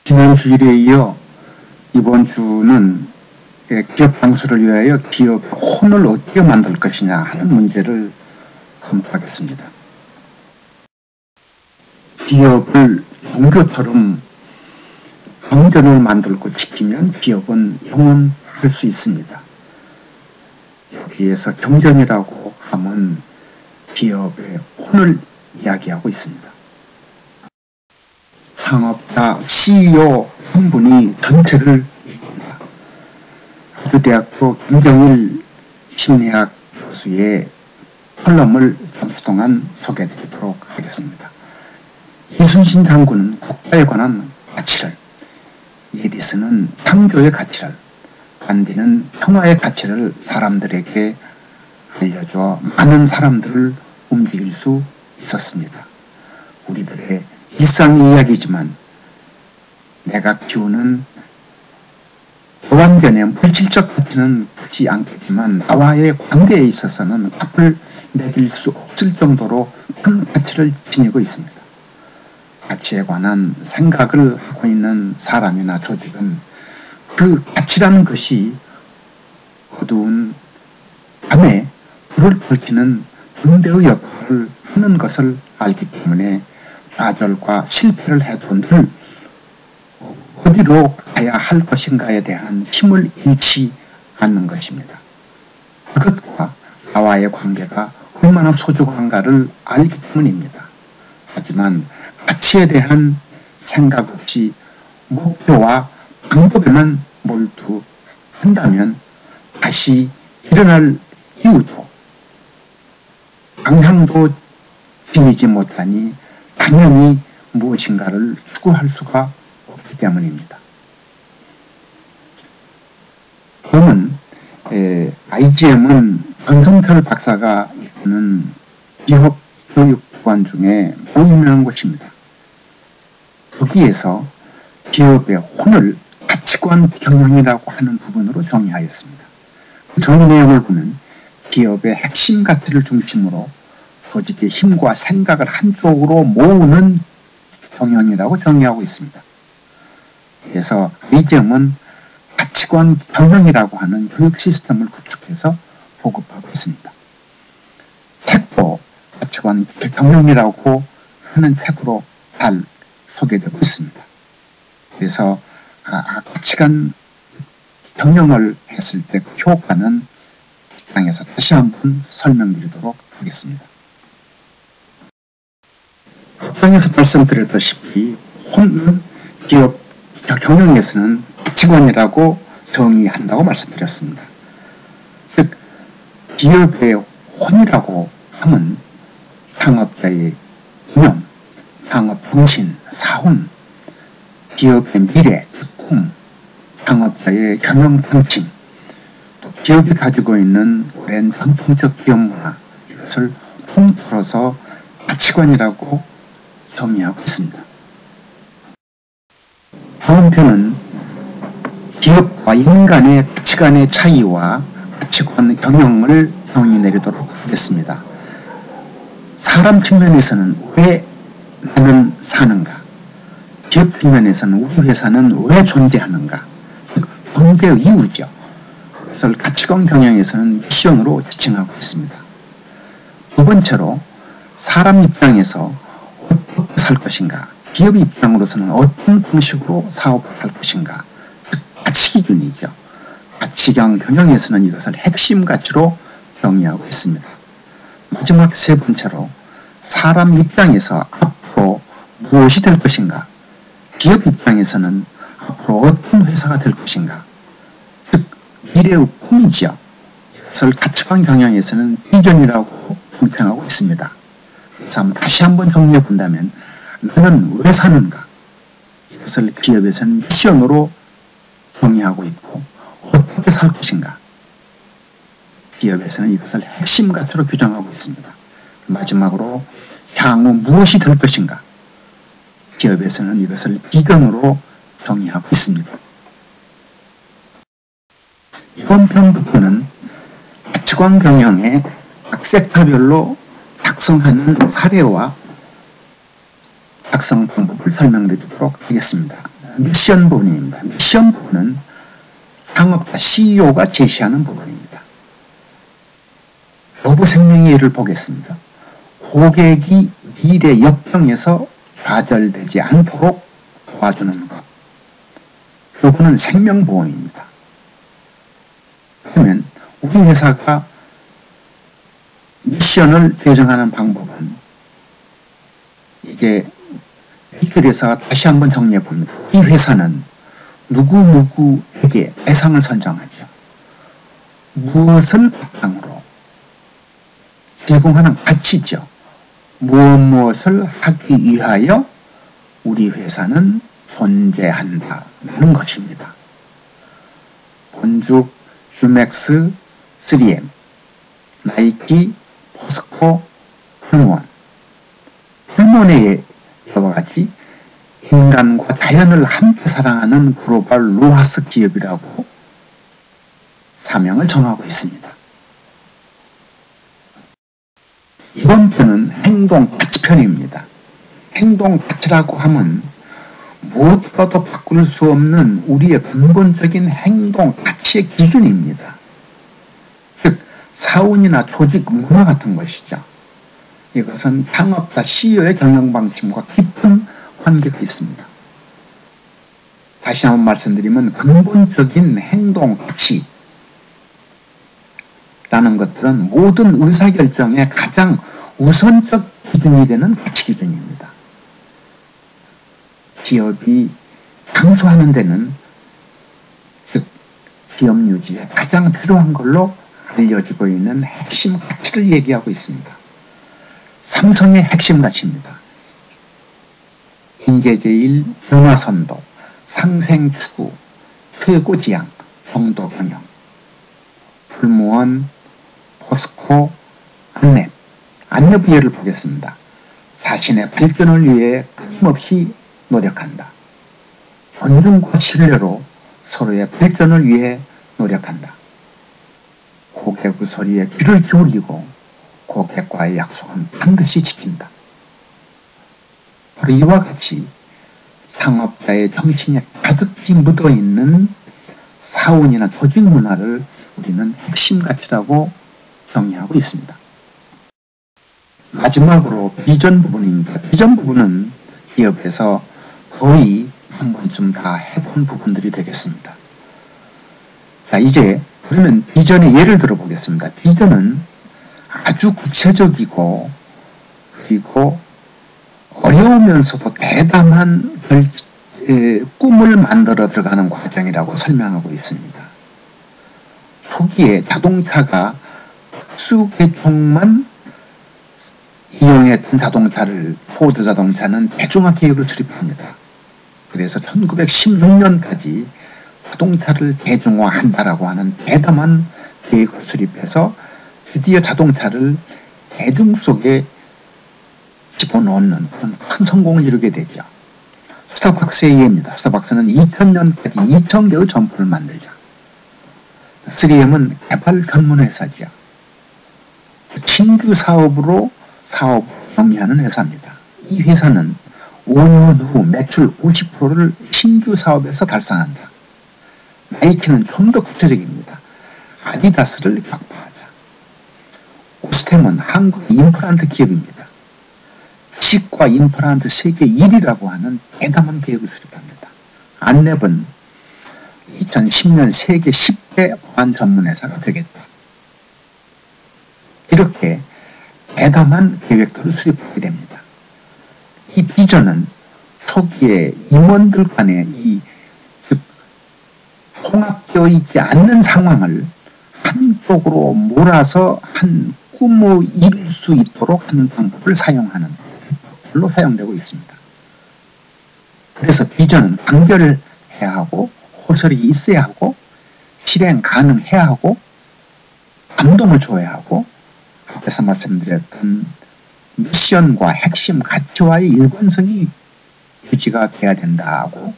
지난 주일에 이어 이번 주는 기업 장수를 위하여 기업 혼을 어떻게 만들 것이냐 하는 문제를 검토하겠습니다. 기업을 종교처럼 경전을 만들고 지키면 기업은 영원할 수 있습니다. 여기에서 경전이라고 하면 기업의 혼을 이야기하고 있습니다. 창업자, CEO 한 분이 전체를 이룹니다. 하주대학교 김정일 심리학 교수의 컬럼을 잠시 동안 소개해드리도록 하겠습니다. 이순신 장군은 국가에 관한 가치를, 에디슨은 창조의 가치를, 간디는 평화의 가치를 사람들에게 알려줘 많은 사람들을 움직일 수 있었습니다. 우리들의 일상 이야기지만 내가 키우는 교환견의 물질적 가치는 크지 않겠지만 나와의 관계에 있어서는 값을 매길 수 없을 정도로 큰 가치를 지니고 있습니다. 가치에 관한 생각을 하고 있는 사람이나 조직은 그 가치라는 것이 어두운 밤에 불을 밝히는 등대의 역할을 하는 것을 알기 때문에 좌절과 실패를 해도 늘 어디로 가야 할 것인가에 대한 힘을 잃지 않는 것입니다. 그것과 나와의 관계가 얼마나 소중한가를 알기 때문입니다. 하지만 가치에 대한 생각 없이 목표와 방법에만 몰두한다면 다시 일어날 이유도 방향도 지니지 못하니 당연히 무엇인가를 추구할 수가 없기 때문입니다. 저는 IGM은 전성철 박사가 이끄는 기업 교육기관 중에 매우 유명한 곳입니다. 거기에서 기업의 혼을 가치관 경영이라고 하는 부분으로 정의하였습니다. 그 정의 내용을 보면 기업의 핵심 가치를 중심으로 조직의 힘과 생각을 한쪽으로 모으는 경영이라고 정의하고 있습니다. 그래서 IGM은 가치관 경영이라고 하는 교육 시스템을 구축해서 보급하고 있습니다. 책도 가치관 경영이라고 하는 책으로 잘 소개되고 있습니다. 그래서 가치관 경영을 했을 때 그 효과는 당에서 다시 한번 설명드리도록 하겠습니다. 앞장에서 말씀드렸다시피 혼은 기업 경영에서는 가치관이라고 정의한다고 말씀드렸습니다. 즉 기업의 혼이라고 하면 창업자의 기념, 창업 정신, 사혼, 기업의 미래, 꿈, 창업자의 경영 방침, 또 기업이 가지고 있는 오랜 전통적 기업 문화, 이것을 통틀어서 가치관이라고 정의하고 있습니다. 다음 편은 기업과 인간의 가치관의 차이와 가치관 경영을 정의 내리도록 하겠습니다. 사람 측면에서는 왜 나는 사는가? 기업 측면에서는 우리 회사는 왜 존재하는가? 존재의 이유죠. 그것을 가치관 경영에서는 미션으로 지칭하고 있습니다. 두 번째로 사람 입장에서 어떻게 살 것인가? 기업 입장으로서는 어떤 방식으로 사업을 할 것인가? 가치 기준이죠. 가치관 경영에서는 이것을 핵심 가치로 정의하고 있습니다. 마지막 세 번째로 사람 입장에서 앞으로 무엇이 될 것인가? 기업 입장에서는 앞으로 어떤 회사가 될 것인가? 즉 미래의 꿈이죠. 이것을 가치관 경영에서는 비전이라고 평평하고 있습니다. 그래서 다시 한번 정리해 본다면 나는 왜 사는가? 이것을 기업에서는 미션으로 정의하고 있고 어떻게 살 것인가? 기업에서는 이것을 핵심 가치로 규정하고 있습니다. 마지막으로 향후 무엇이 될 것인가? 기업에서는 이것을 비전으로 정의하고 있습니다. 이번 편부터는 가치관 경영의 각 섹터별로 작성하는 사례와 작성 방법을 설명드리도록 하겠습니다. 미션 부분입니다. 미션 부분은 창업자 CEO가 제시하는 부분입니다. 로보생명의 예를 보겠습니다. 고객이 미래 역경에서 좌절되지 않도록 도와주는 것. 그거는 생명보험입니다. 그러면 우리 회사가 미션을 배정하는 방법은 이게 그래서 다시 한번 정리해 봅니다. 이 회사는 누구누구에게 대상을 선정하죠. 무엇을 바탕으로 제공하는 가치죠. 무엇을 하기 위하여 우리 회사는 존재한다는 것입니다. 본죽, 휴맥스, 3M, 나이키, 포스코, 훌몬. 훌몬의 여러 가지 인간과 자연을 함께 사랑하는 글로벌 로하스 기업이라고 사명을 정하고 있습니다. 이번 편은 행동 가치편입니다. 행동 가치라고 하면 무엇과도 바꿀 수 없는 우리의 근본적인 행동 가치의 기준입니다. 즉 사원이나 조직 문화 같은 것이죠. 이것은 창업자 CEO의 경영방침과 깊은 관계가 있습니다. 다시 한번 말씀드리면 근본적인 행동 가치라는 것들은 모든 의사결정의 가장 우선적 기준이 되는 가치 기준입니다. 기업이 장수하는 데는 즉 기업 유지에 가장 필요한 걸로 알려지고 있는 핵심 가치를 얘기하고 있습니다. 삼성의 핵심 가치입니다. 인재제일, 변화선도, 상생추구, 최고지향, 정도경영, 불무원, 포스코, 안랩 예를 보겠습니다. 자신의 발전을 위해 끊임없이 노력한다. 존중과 신뢰로 서로의 발전을 위해 노력한다. 고객의 소리에 귀를 기울이고 고객과의 약속은 반드시 지킨다. 바로 이와 같이 창업자의 정신에 가득히 묻어있는 사원이나 조직 문화를 우리는 핵심 가치라고 정의하고 있습니다. 마지막으로 비전 부분입니다. 비전 부분은 기업에서 거의 한 번쯤 다 해본 부분들이 되겠습니다. 자, 이제 그러면 비전의 예를 들어보겠습니다. 비전은 아주 구체적이고 그리고 어려우면서도 대담한 꿈을 만들어 들어가는 과정이라고 설명하고 있습니다. 초기에 자동차가 특수 계통만 이용했던 자동차를 포드 자동차는 대중화 계획을 수립합니다. 그래서 1916년까지 자동차를 대중화한다라고 하는 대담한 계획을 수립해서 드디어 자동차를 대중 속에 집어넣는 그런 큰 성공을 이루게 되죠. 스타벅스의 예입니다. 스타벅스는 2000년까지 2000개의 점포를 만들죠. 3M은 개발 전문 회사죠. 신규 사업으로 사업을 영위하는 회사입니다. 이 회사는 5년 후 매출 50%를 신규 사업에서 달성한다. 나이키는 좀 더 구체적입니다. 아디다스를 격파하자. 오스템은 한국 임플란트 기업입니다. 치과 임플란트 세계 1위라고 하는 대담한 계획을 수립합니다. 안랩은 2010년 세계 10대 보안 전문 회사가 되겠다. 이렇게 대담한 계획들을 수립하게 됩니다. 이 비전은 초기에 임원들 간에 즉 통합되어 있지 않는 상황을 한쪽으로 몰아서 한 꿈을 이룰 수 있도록 하는 방법을 사용하는 걸로 사용되고 있습니다. 그래서 비전은 단결해야 하고 호설이 있어야 하고 실행 가능해야 하고 감동을 줘야 하고 앞에서 말씀드렸던 미션과 핵심 가치와의 일관성이 유지가 돼야 된다고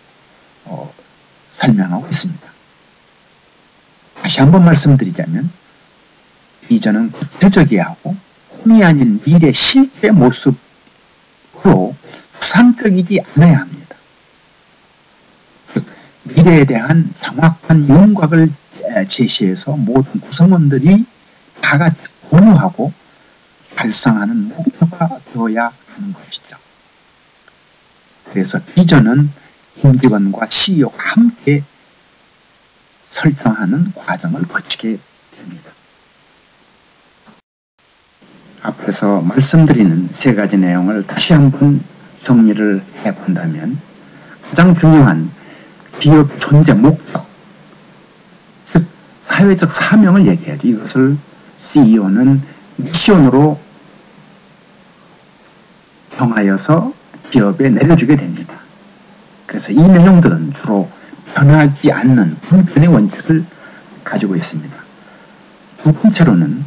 설명하고 있습니다. 다시 한번 말씀드리자면 비전은 구체적이어야 하고 꿈이 아닌 미래 실제 모습으로 추상적이지 않아야 합니다. 미래에 대한 정확한 윤곽을 제시해서 모든 구성원들이 다 같이 공유하고 달성하는 목표가 되어야 하는 것이죠. 그래서 비전은 임직원과 CEO가 함께 설정하는 과정을 거치게 됩니다. 앞에서 말씀드리는 세 가지 내용을 다시 한번 정리를 해본다면 가장 중요한 기업 존재 목적, 즉 사회적 사명을 얘기하죠. 이것을 CEO는 미션으로 정하여서 기업에 내려주게 됩니다. 그래서 이 내용들은 주로 변하지 않는 불변의 원칙을 가지고 있습니다. 두 번째로는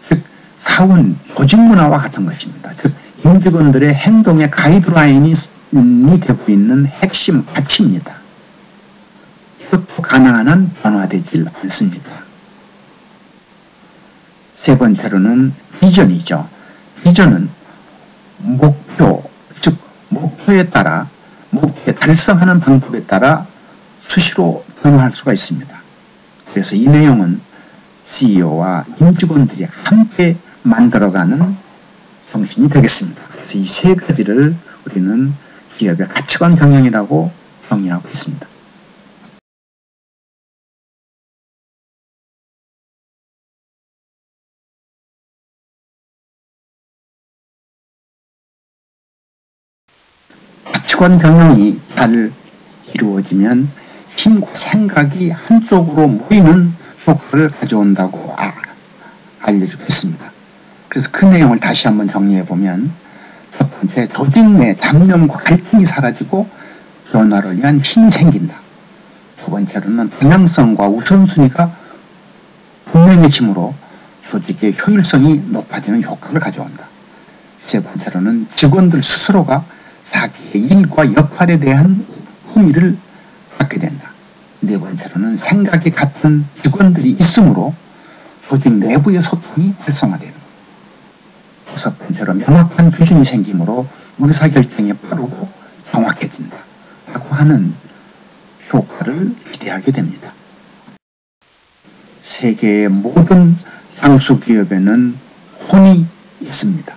즉 사원 조직 문화와 같은 것입니다. 즉 임직원들의 행동의 가이드라인이 되고 있는 핵심 가치입니다. 이것도 가능한 한 변화되질 않습니다. 세 번째로는 비전이죠. 비전은 목표, 즉 목표에 따라 목표에 달성하는 방법에 따라 수시로 변화할 수가 있습니다. 그래서 이 내용은 CEO와 임직원들이 함께 만들어가는 정신이 되겠습니다. 그래서 이 세 가지를 우리는 기업의 가치관 경영이라고 정의하고 있습니다. 가치관 경영이 잘 이루어지면 힘과 생각이 한쪽으로 모이는 효과를 가져온다고 알려주고 있습니다. 그래서 그 내용을 다시 한번 정리해보면 첫 번째, 조직 내 잡념과 갈등이 사라지고 변화를 위한 힘이 생긴다. 두 번째로는 방향성과 우선순위가 분명해짐으로 조직의 효율성이 높아지는 효과를 가져온다. 세 번째로는 직원들 스스로가 자기의 일과 역할에 대한 흥미를 갖게 된다. 네 번째로는 생각이 같은 직원들이 있으므로 조직 내부의 소통이 활성화되는 것. 다섯 번째로 명확한 기준이 생기므로 의사결정이 빠르고 정확해진다. 라고 하는 효과를 기대하게 됩니다. 세계의 모든 상수기업에는 혼이 있습니다.